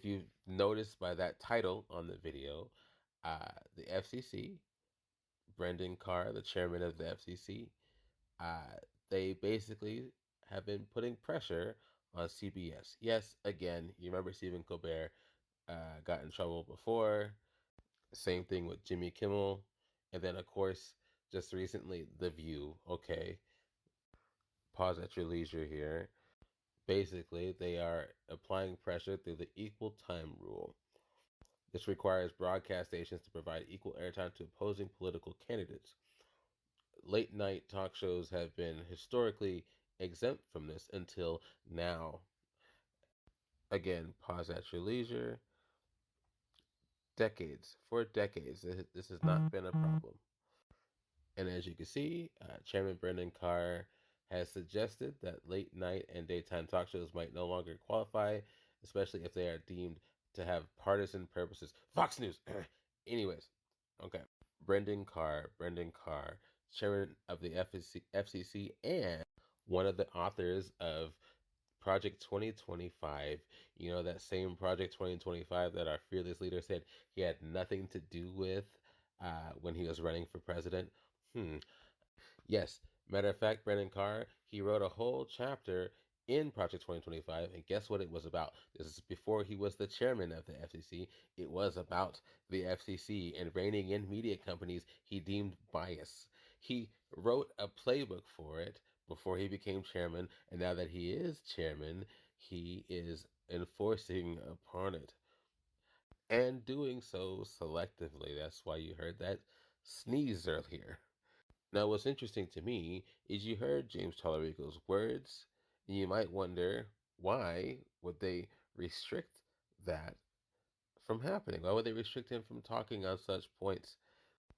if you noticed by that title on the video, the FCC, Brendan Carr, the chairman of the FCC, uh, they basically have been putting pressure on CBS. Yes, again, you remember Stephen Colbert got in trouble before. Same thing with Jimmy Kimmel. And then, of course, just recently, The View. Okay, pause at your leisure here. Basically, they are applying pressure through the equal time rule. This requires broadcast stations to provide equal airtime to opposing political candidates. Late night talk shows have been historically exempt from this until now. Again, pause at your leisure. For decades, this has not been a problem. And as you can see, Chairman Brendan Carr has suggested that late night and daytime talk shows might no longer qualify, especially if they are deemed to have partisan purposes. Fox News! Anyways, okay. Brendan Carr, chairman of the FCC and one of the authors of Project 2025. You know, that same Project 2025 that our fearless leader said he had nothing to do with when he was running for president. Yes. Matter of fact, Brendan Carr, he wrote a whole chapter in Project 2025, and guess what it was about? This is before he was the chairman of the FCC. It was about the FCC and reining in media companies he deemed biased. He wrote a playbook for it before he became chairman, and now that he is chairman, he is enforcing upon it and doing so selectively. That's why you heard that sneeze earlier. Now, what's interesting to me is you heard James Tallarico's words, and you might wonder, why would they restrict that from happening? Why would they restrict him from talking on such points?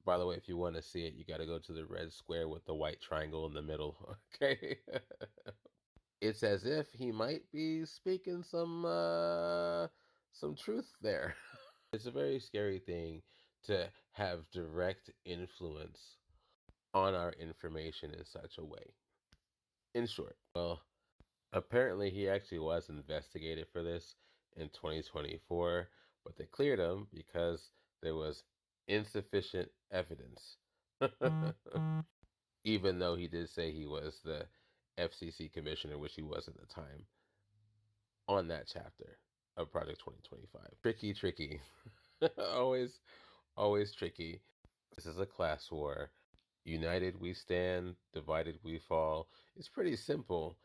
By the way, if you want to see it, you got to go to the red square with the white triangle in the middle, okay? It's as if he might be speaking some truth there. It's a very scary thing to have direct influence on our information in such a way. In short, well, apparently he actually was investigated for this in 2024, but they cleared him because there was insufficient evidence. Even though he did say he was the FCC commissioner, which he was at the time, on that chapter of Project 2025. Tricky. always, always tricky. This is a class war. United we stand, divided we fall. It's pretty simple.